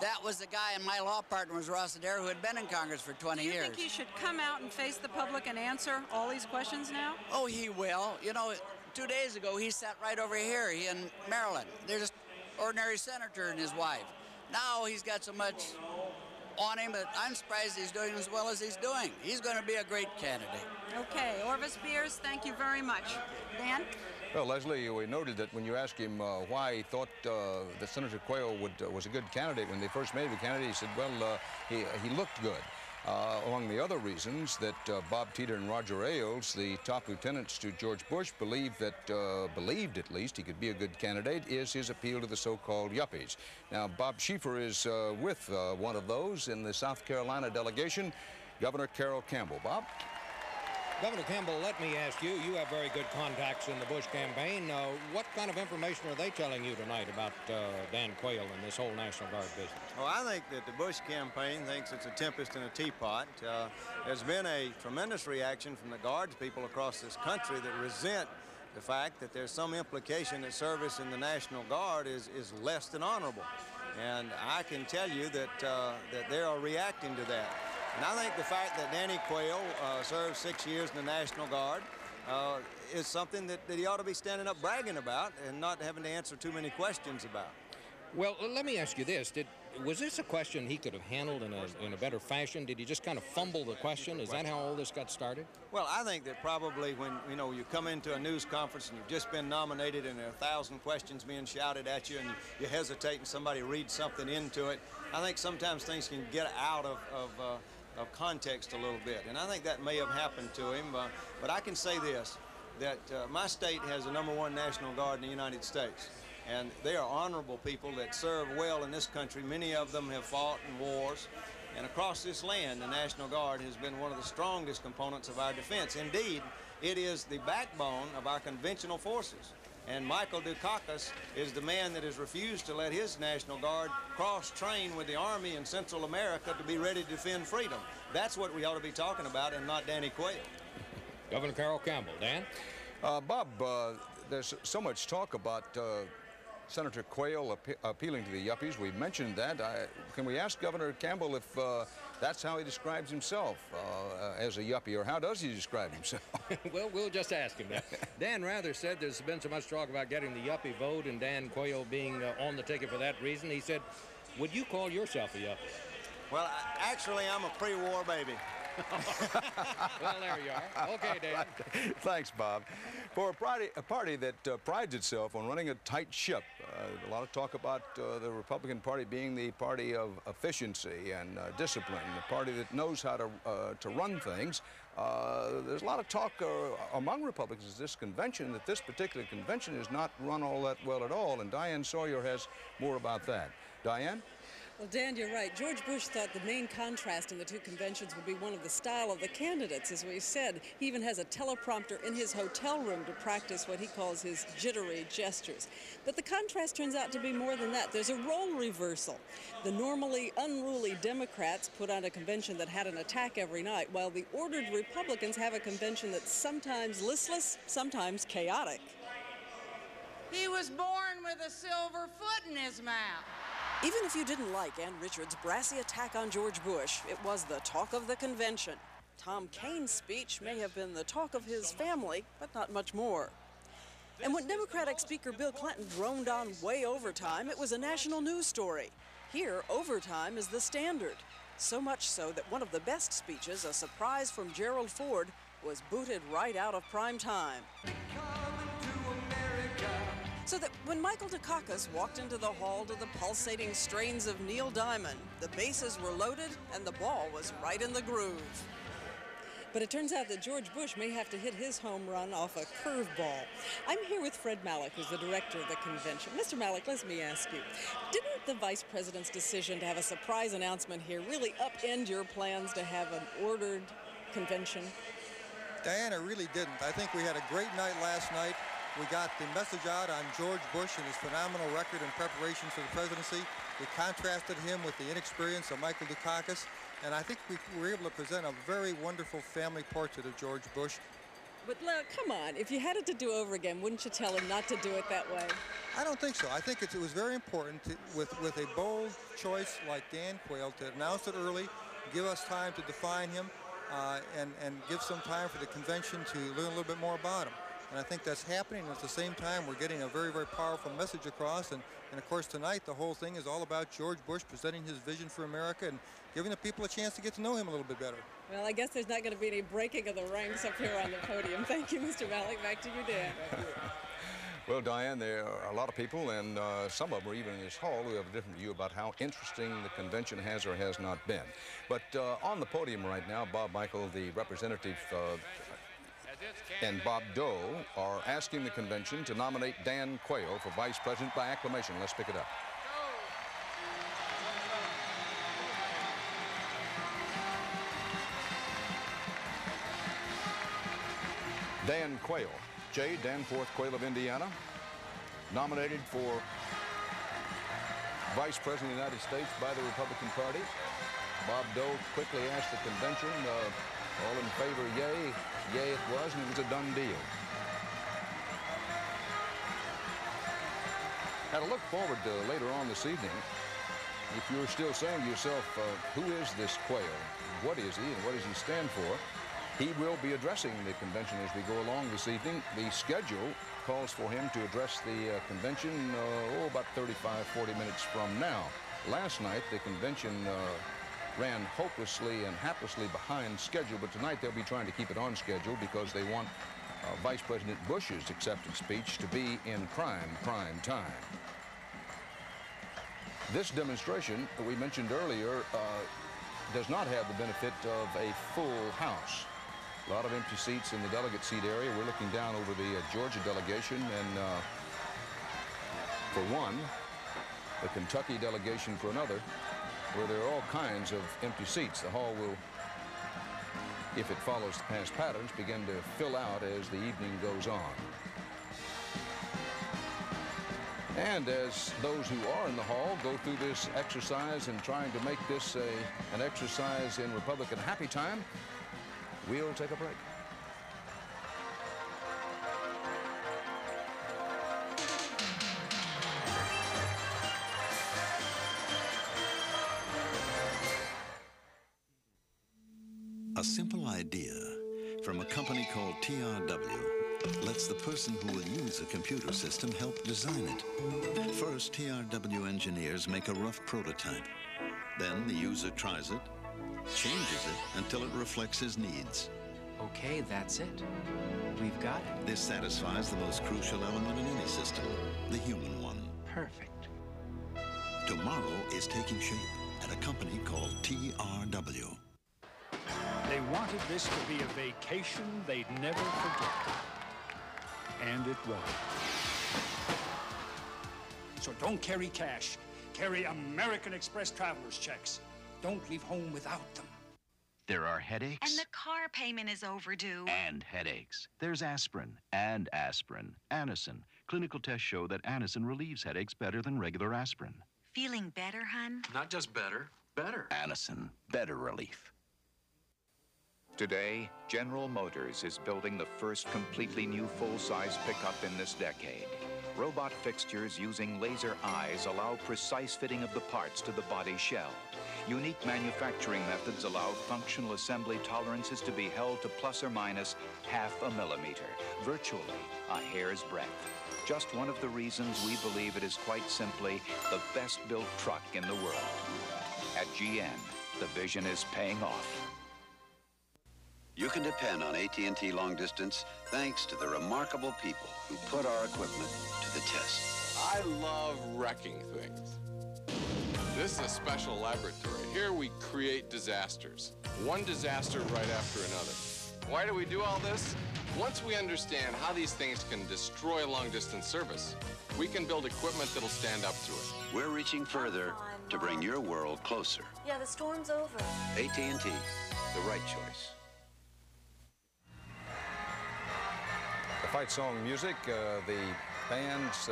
that was the guy, and my law partner was Ross Adair, who had been in Congress for 20 years. Do you think he should come out and face the public and answer all these questions now? Oh, he will. You know, 2 days ago, he sat right over here in Maryland. They're just ordinary senator and his wife. Now he's got so much on him that I'm surprised he's doing as well as he's doing. He's going to be a great candidate. Okay, Orvis Beers, thank you very much. Dan? Well, Leslie, we noted that when you asked him why he thought that Senator Quayle was a good candidate when they first made him a candidate, he said, well, he looked good. Among the other reasons that Bob Teeter and Roger Ailes, the top lieutenants to George Bush, believed at least he could be a good candidate, is his appeal to the so-called yuppies. Now, Bob Schieffer is with one of those in the South Carolina delegation, Governor Carroll Campbell. Bob? Governor Campbell, let me ask you, you have very good contacts in the Bush campaign. What kind of information are they telling you tonight about Dan Quayle and this whole National Guard business? Well, I think that the Bush campaign thinks it's a tempest in a teapot. There's been a tremendous reaction from the Guards people across this country that resent the fact that there's some implication that service in the National Guard is less than honorable. And I can tell you that, that they are reacting to that. And I think the fact that Danny Quayle served 6 years in the National Guard is something that he ought to be standing up bragging about and not having to answer too many questions about. Well, let me ask you this. Was this a question he could have handled in a better fashion? Did he just kind of fumble the question? Is that how all this got started? Well, I think that probably when, you come into a news conference and you've just been nominated and there are 1,000 questions being shouted at you and you hesitate and somebody reads something into it, I think sometimes things can get out of context a little bit. And I think that may have happened to him. But I can say this, that my state has the #1 National Guard in the United States. And they are honorable people that serve well in this country. Many of them have fought in wars. And across this land, the National Guard has been one of the strongest components of our defense. Indeed, it is the backbone of our conventional forces. And Michael Dukakis is the man that has refused to let his National Guard cross-train with the Army in Central America to be ready to defend freedom. That's what we ought to be talking about, and not Danny Quayle. Governor Carroll Campbell. Dan? Bob, there's so much talk about Senator Quayle appealing to the yuppies. We've mentioned that. Can we ask Governor Campbell if that's how he describes himself as a yuppie, or how does he describe himself? Well, we'll just ask him that. Dan Rather said there's been so much talk about getting the yuppie vote and Dan Quayle being on the ticket for that reason. He said, would you call yourself a yuppie? Well, actually, I'm a pre-war baby. Well, there you are. Okay, Dan. Thanks, Bob. For a party that prides itself on running a tight ship, a lot of talk about the Republican Party being the party of efficiency and discipline, the party that knows how to run things. There's a lot of talk among Republicans at this convention that this particular convention is not run all that well at all, and Diane Sawyer has more about that. Diane? Well, Dan, you're right. George Bush thought the main contrast in the two conventions would be one of the style of the candidates, as we said. He even has a teleprompter in his hotel room to practice what he calls his jittery gestures. But the contrast turns out to be more than that. There's a role reversal. The normally unruly Democrats put on a convention that had an attack every night, while the ordered Republicans have a convention that's sometimes listless, sometimes chaotic. He was born with a silver foot in his mouth. Even if you didn't like Ann Richards' brassy attack on George Bush, it was the talk of the convention. Tom Kaine's speech may have been the talk of his family, but not much more. And when Democratic Speaker Bill Clinton droned on way overtime, it was a national news story. Here, overtime is the standard. So much so that one of the best speeches, a surprise from Gerald Ford, was booted right out of prime time. So that when Michael Dukakis walked into the hall to the pulsating strains of Neil Diamond, the bases were loaded and the ball was right in the groove. But it turns out that George Bush may have to hit his home run off a curveball. I'm here with Fred Malek, who's the director of the convention. Mr. Malek, let me ask you, didn't the vice president's decision to have a surprise announcement here really upend your plans to have an ordered convention? Diana, really didn't. I think we had a great night last night. We got the message out on George Bush and his phenomenal record in preparation for the presidency. We contrasted him with the inexperience of Michael Dukakis, and I think we were able to present a very wonderful family portrait of George Bush. But look, come on, if you had it to do over again, wouldn't you tell him not to do it that way? I don't think so. I think it was very important to, with a bold choice like Dan Quayle, to announce it early, give us time to define him, and give some time for the convention to learn a little bit more about him. And I think that's happening. And at the same time, we're getting a very, very powerful message across. And of course, tonight, the whole thing is all about George Bush presenting his vision for America and giving the people a chance to get to know him a little bit better. Well, I guess there's not going to be any breaking of the ranks up here on the podium. Thank you, Mr. Malek. Back to you, Dan. Thank you. Well, Diane, there are a lot of people, and some of them are even in this hall, who have a different view about how interesting the convention has or has not been. But on the podium right now, Bob Michael, the representative, and Bob Dole are asking the convention to nominate Dan Quayle for vice president by acclamation. Let's pick it up. Dan Quayle, J. Danforth Quayle of Indiana, nominated for vice president of the United States by the Republican Party. Bob Dole quickly asked the convention, all in favor, yay. Yay it was, and it was a done deal. Now, to look forward to later on this evening, if you're still saying to yourself, who is this Quayle? What is he, and what does he stand for? He will be addressing the convention as we go along this evening. The schedule calls for him to address the convention, about 35, 40 minutes from now. Last night, the convention ran hopelessly and haplessly behind schedule, but tonight they'll be trying to keep it on schedule because they want Vice President Bush's acceptance speech to be in prime time. This demonstration that we mentioned earlier does not have the benefit of a full house. A lot of empty seats in the delegate seat area. We're looking down over the Georgia delegation, and for one, the Kentucky delegation for another, where there are all kinds of empty seats. The hall will, if it follows past patterns, begin to fill out as the evening goes on. And as those who are in the hall go through this exercise and trying to make this an exercise in Republican happy time, we'll take a break. A simple idea from a company called TRW lets the person who will use a computer system help design it. First, TRW engineers make a rough prototype. Then the user tries it, changes it until it reflects his needs. Okay, that's it. We've got it. This satisfies the most crucial element in any system, the human one. Perfect. Tomorrow is taking shape at a company called TRW. They wanted this to be a vacation they'd never forget. And it was. So don't carry cash. Carry American Express traveler's checks. Don't leave home without them. There are headaches. And the car payment is overdue. And headaches. There's aspirin and aspirin. Anacin. Clinical tests show that Anacin relieves headaches better than regular aspirin. Feeling better, hun? Not just better, better. Anacin. Better relief. Today, General Motors is building the first completely new full-size pickup in this decade. Robot fixtures using laser eyes allow precise fitting of the parts to the body shell. Unique manufacturing methods allow functional assembly tolerances to be held to plus or minus ½ a millimeter, virtually a hair's breadth. Just one of the reasons we believe it is quite simply the best-built truck in the world. At GM, the vision is paying off. You can depend on AT&T Long Distance thanks to the remarkable people who put our equipment to the test. I love wrecking things. This is a special laboratory. Here we create disasters. One disaster right after another. Why do we do all this? Once we understand how these things can destroy long-distance service, we can build equipment that'll stand up to it. We're reaching further to bring your world closer. Yeah, the storm's over. AT&T, the right choice. The fight song music, the band's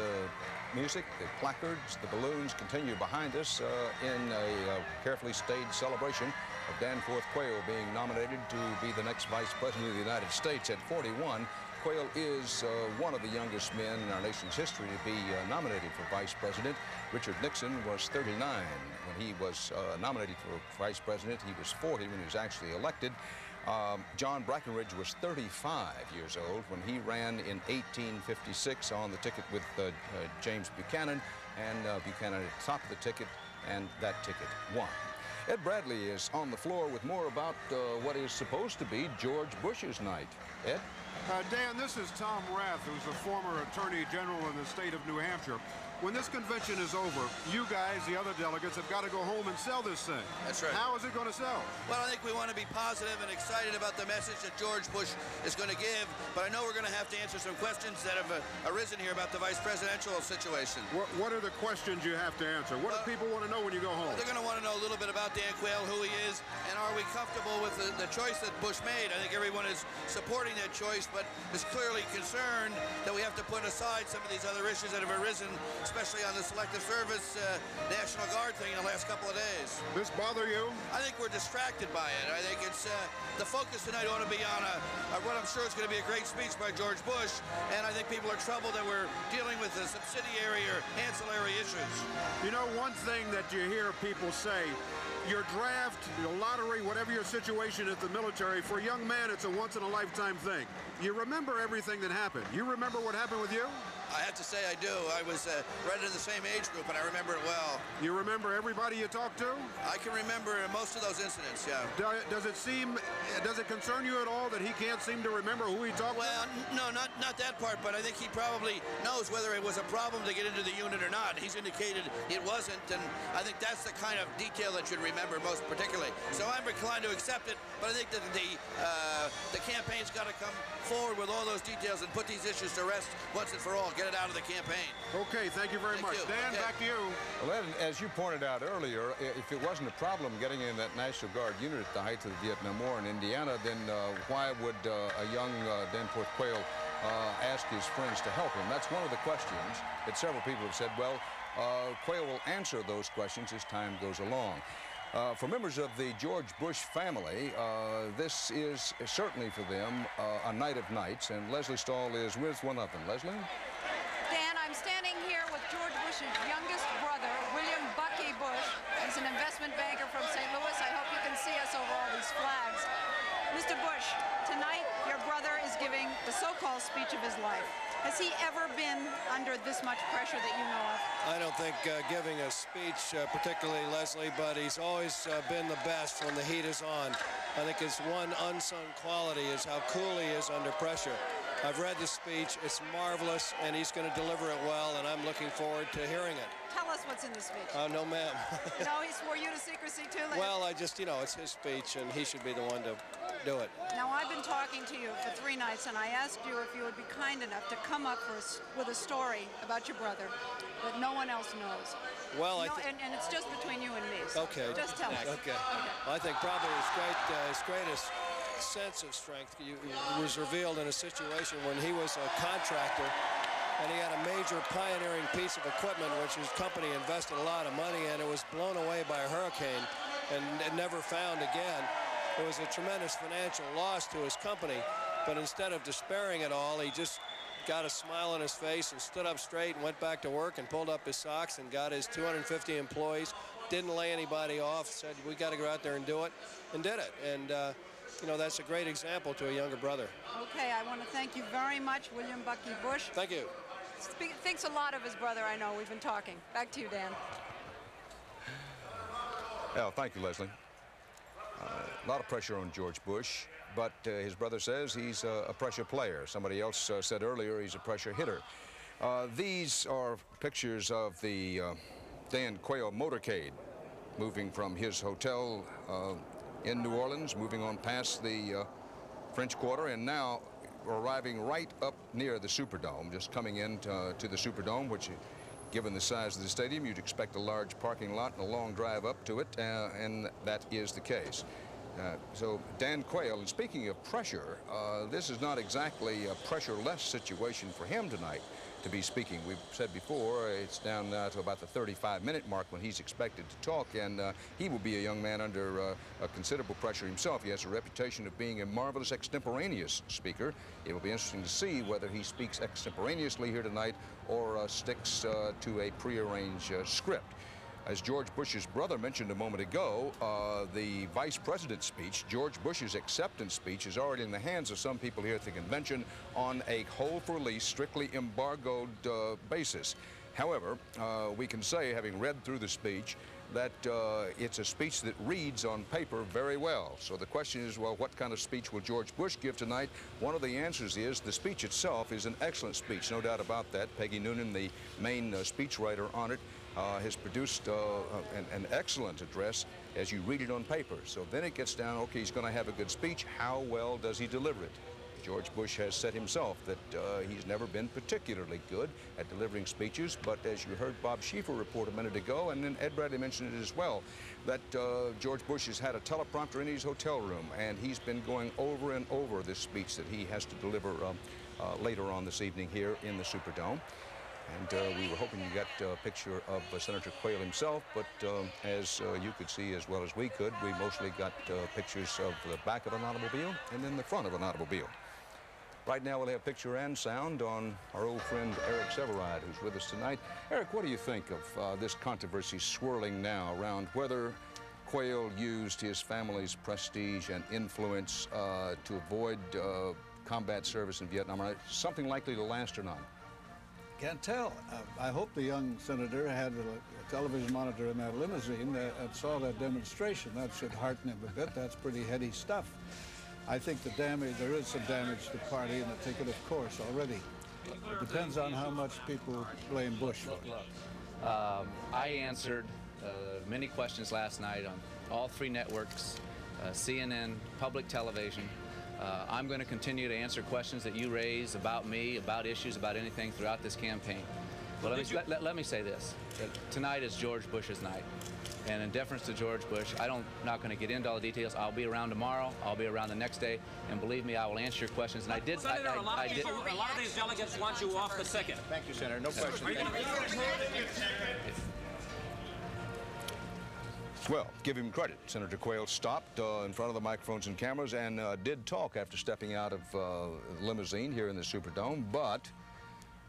music, the placards, the balloons continue behind us in a carefully staged celebration of Danforth Quayle being nominated to be the next Vice President of the United States. At 41, Quayle is one of the youngest men in our nation's history to be nominated for Vice President. Richard Nixon was 39 when he was nominated for Vice President. He was 40 when he was actually elected. John Breckinridge was 35 years old when he ran in 1856 on the ticket with James Buchanan, and Buchanan at the top of the ticket, and that ticket won. Ed Bradley is on the floor with more about what is supposed to be George Bush's night. Ed? Dan, this is Tom Rath, who's a former Attorney General in the state of New Hampshire. When this convention is over, you guys, the other delegates, have got to go home and sell this thing. That's right. How is it going to sell? Well, I think we want to be positive and excited about the message that George Bush is going to give, but I know we're going to have to answer some questions that have arisen here about the vice presidential situation. What are the questions you have to answer? What do people want to know when you go home? They're going to want to know a little bit about Dan Quayle, who he is, and are we comfortable with the choice that Bush made? I think everyone is supporting that choice, but is clearly concerned that we have to put aside some of these other issues that have arisen, especially on the Selective Service National Guard thing in the last couple of days. This bother you? I think we're distracted by it. I think it's the focus tonight ought to be on what I'm sure is going to be a great speech by George Bush, and I think people are troubled that we're dealing with the subsidiary or ancillary issues. You know, one thing that you hear people say, your draft, your lottery, whatever your situation at the military, for a young man, it's a once-in-a-lifetime thing. You remember everything that happened. You remember what happened with you? I have to say I do. I was right in the same age group, and I remember it well. You remember everybody you talked to? I can remember most of those incidents, yeah. Does it concern you at all that he can't seem to remember who he talked to? Well, no, not that part, but I think he probably knows whether it was a problem to get into the unit or not. He's indicated it wasn't, and I think that's the kind of detail that you'd remember most particularly. So I'm inclined to accept it, but I think that the campaign's got to come forward with all those details and put these issues to rest once and for all. get it out of the campaign. Okay, thank you very much. You. Dan, back to you. Well, Ed, as you pointed out earlier, if it wasn't a problem getting in that National Guard unit at the height of the Vietnam War in Indiana, then why would a young Danforth Quayle ask his friends to help him? That's one of the questions that several people have said, well, Quayle will answer those questions as time goes along. For members of the George Bush family, this is certainly for them a night of nights, and Leslie Stahl is with one of them. Leslie? Dan, I'm standing here with George Bush's youngest brother, William Bucky Bush. He's an investment banker from St. Louis. I hope you can see us over all these flags. Mr. Bush, tonight your brother is giving the so-called speech of his life. Has he ever been under this much pressure that you know of? I don't think giving a speech, particularly Leslie, but he's always been the best when the heat is on. I think his one unsung quality is how cool he is under pressure. I've read the speech. It's marvelous, and he's going to deliver it well, and I'm looking forward to hearing it. Tell us what's in the speech. No, ma'am. No, he swore you to secrecy, too? Well, I just, it's his speech, and he should be the one to do it. Now, I've been talking to you for 3 nights, and I asked you if you would be kind enough to come up with a story about your brother that no one else knows. Well, and it's just between you and me. So okay. Just tell us. Okay. I think probably his greatest sense of strength was revealed in a situation when he was a contractor, and he had a major pioneering piece of equipment which his company invested a lot of money in. It was blown away by a hurricane and never found again. It was a tremendous financial loss to his company, but instead of despairing at all, he just got a smile on his face and stood up straight and went back to work and pulled up his socks and got his 250 employees, didn't lay anybody off, said, we got to go out there and do it, and did it. And that's a great example to a younger brother. Okay, I want to thank you very much, William Bucky Bush. Thank you. Thinks a lot of his brother, I know. We've been talking. Back to you, Dan. Well, thank you, Leslie. A lot of pressure on George Bush, but his brother says he's a pressure player. Somebody else said earlier he's a pressure hitter. These are pictures of the Dan Quayle motorcade moving from his hotel in New Orleans, moving on past the French Quarter, and now arriving right up near the Superdome, just coming into the Superdome, which, given the size of the stadium, you'd expect a large parking lot and a long drive up to it, and that is the case. So Dan Quayle, and speaking of pressure, this is not exactly a pressure-less situation for him tonight to be speaking. We've said before, it's down now to about the 35-minute mark when he's expected to talk, and he will be a young man under a considerable pressure himself. He has a reputation of being a marvelous extemporaneous speaker. It will be interesting to see whether he speaks extemporaneously here tonight or sticks to a prearranged script. As George Bush's brother mentioned a moment ago, the vice president's speech, George Bush's acceptance speech, is already in the hands of some people here at the convention on a hold-for-release, strictly embargoed basis. However, we can say, having read through the speech, that it's a speech that reads on paper very well. So the question is, well, what kind of speech will George Bush give tonight? One of the answers is the speech itself is an excellent speech, no doubt about that. Peggy Noonan, the main speechwriter on it, has produced an excellent address as you read it on paper. So then it gets down, okay, he's going to have a good speech. How well does he deliver it? George Bush has said himself that he's never been particularly good at delivering speeches, but as you heard Bob Schieffer report a minute ago, and then Ed Bradley mentioned it as well, that George Bush has had a teleprompter in his hotel room, and he's been going over and over this speech that he has to deliver later on this evening here in the Superdome. And we were hoping you got a picture of Senator Quayle himself, but as you could see as well as we could, we mostly got pictures of the back of an automobile and then the front of an automobile. Right now we'll have picture and sound on our old friend Eric Severide, who's with us tonight. Eric, what do you think of this controversy swirling now around whether Quayle used his family's prestige and influence to avoid combat service in Vietnam? Something likely to last or not? Can't tell. I hope the young senator had a television monitor in that limousine and saw that demonstration. That should hearten him a bit. That's pretty heady stuff. I think there is some damage to the party and the ticket, of course, already. It depends on how much people blame Bush for it. I answered many questions last night on all 3 networks, CNN, public television, I'm going to continue to answer questions that you raise about me, about issues, about anything throughout this campaign. But let me say this. Tonight is George Bush's night. And in deference to George Bush, I'm not going to get into all the details. I'll be around tomorrow. I'll be around the next day. And believe me, I will answer your questions. And I did. Senator, a lot of these delegates want you off the ticket. Thank you, Senator. No question. Well, give him credit. Senator Quayle stopped in front of the microphones and cameras and did talk after stepping out of the limousine here in the Superdome. But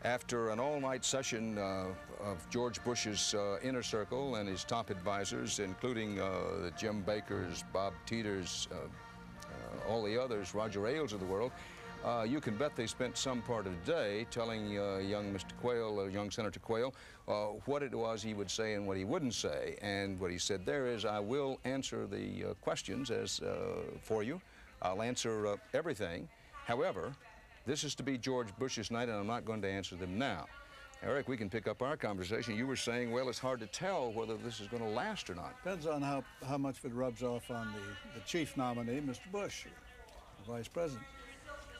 after an all-night session of George Bush's inner circle and his top advisors, including the Jim Bakers, Bob Teeters, all the others, Roger Ailes of the world, you can bet they spent some part of the day telling young Mr. Quayle, young Senator Quayle, what it was he would say and what he wouldn't say. And what he said there is, I will answer the questions for you. I'll answer everything. However, this is to be George Bush's night, and I'm not going to answer them now. Eric, we can pick up our conversation. You were saying, well, it's hard to tell whether this is going to last or not. Depends on how much of it rubs off on the chief nominee, Mr. Bush, the vice president,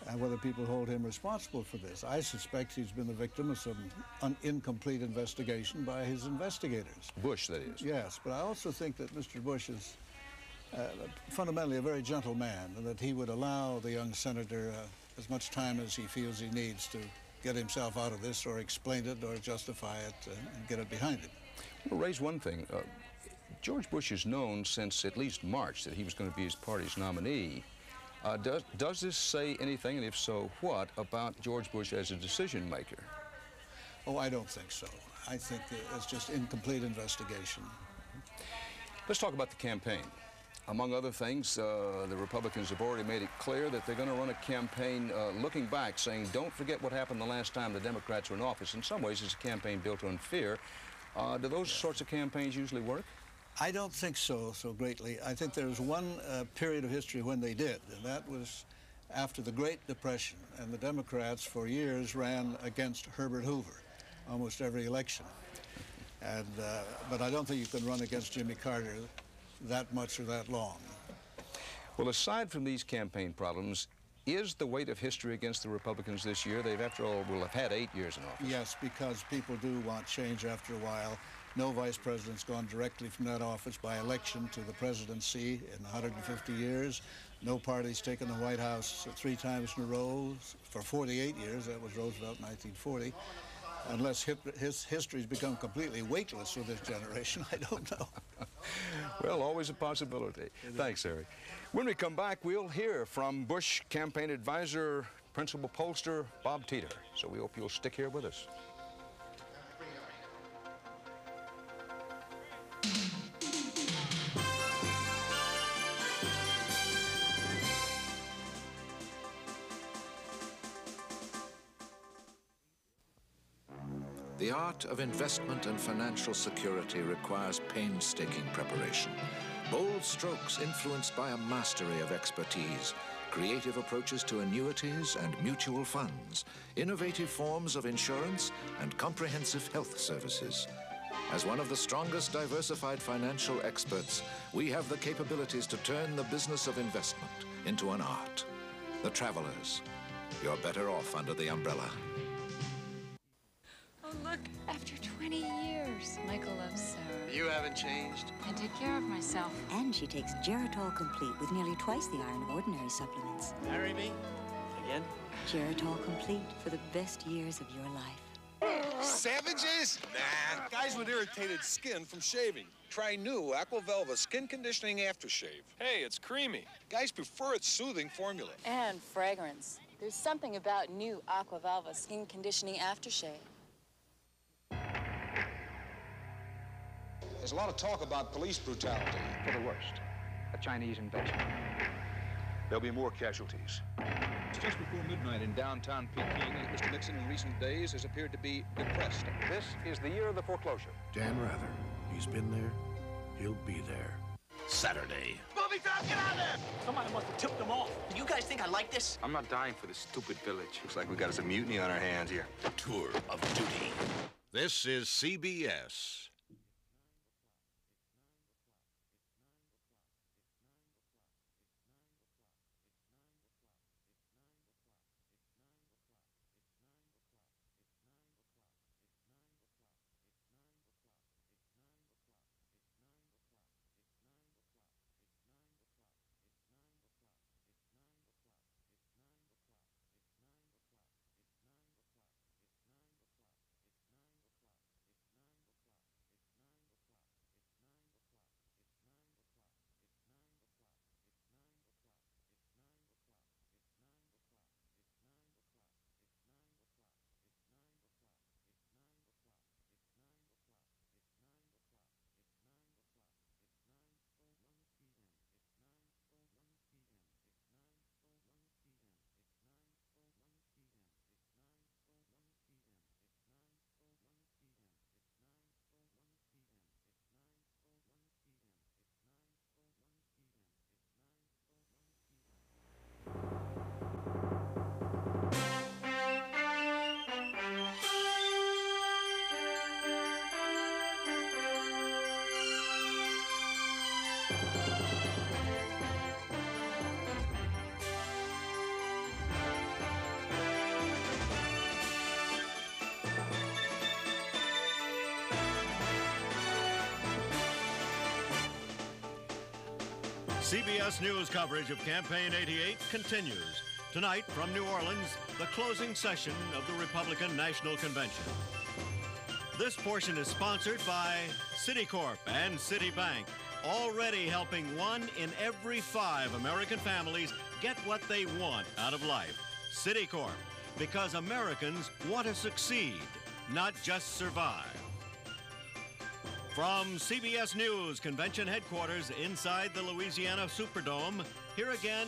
and whether people hold him responsible for this. I suspect he's been the victim of some incomplete investigation by his investigators. Bush, that is. Yes, but I also think that Mr. Bush is fundamentally a very gentle man, and that he would allow the young senator as much time as he feels he needs to get himself out of this or explain it or justify it and get it behind him. Well, raise one thing. George Bush has known since at least March that he was going to be his party's nominee. Does this say anything, and if so, what, about George Bush as a decision maker? Oh, I don't think so. I think it's just incomplete investigation. Let's talk about the campaign. Among other things, the Republicans have already made it clear that they're going to run a campaign looking back, saying, don't forget what happened the last time the Democrats were in office. In some ways, it's a campaign built on fear. Do those sorts of campaigns usually work? I don't think so greatly. I think there was one period of history when they did, and that was after the Great Depression. And the Democrats, for years, ran against Herbert Hoover, almost every election. And but I don't think you can run against Jimmy Carter that much or that long. Well, aside from these campaign problems, is the weight of history against the Republicans this year? They've, after all, will have had 8 years in office. Yes, because people do want change after a while. No vice president's gone directly from that office by election to the presidency in 150 years. No party's taken the White House 3 times in a row for 48 years. That was Roosevelt in 1940. Unless his history's become completely weightless with this generation, I don't know. Well, always a possibility. Thanks, Harry. When we come back, we'll hear from Bush campaign advisor, principal pollster, Bob Teeter. So we hope you'll stick here with us. The art of investment and financial security requires painstaking preparation. Bold strokes influenced by a mastery of expertise, creative approaches to annuities and mutual funds, innovative forms of insurance, and comprehensive health services. As one of the strongest diversified financial experts, we have the capabilities to turn the business of investment into an art. The Travelers. You're better off under the umbrella. Oh, look, after 20 years, Michael loves Sarah. You haven't changed. I take care of myself. And she takes Geritol Complete with nearly twice the iron of ordinary supplements. Marry me? Again? Geritol Complete for the best years of your life. Savages? Nah. Guys with irritated skin from shaving. Try new Aquavelva Skin Conditioning Aftershave. Hey, it's creamy. Guys prefer its soothing formula. And fragrance. There's something about new Aquavelva Skin Conditioning Aftershave. There's a lot of talk about police brutality. For the worst, a Chinese invasion. There'll be more casualties. It's just before midnight in downtown Peking. Mr. Nixon in recent days has appeared to be depressed. This is the year of the foreclosure. Dan Rather. He's been there. He'll be there. Saturday. Bobby, get out of there! Somebody must have tipped them off. Do you guys think I like this? I'm not dying for this stupid village. Looks like we got us a mutiny on our hands here. Tour of duty. This is CBS. CBS News coverage of Campaign 88 continues. Tonight from New Orleans, the closing session of the Republican National Convention. This portion is sponsored by Citicorp and Citibank, already helping 1 in every 5 American families get what they want out of life. Citicorp, because Americans want to succeed, not just survive. From CBS News Convention Headquarters inside the Louisiana Superdome, here again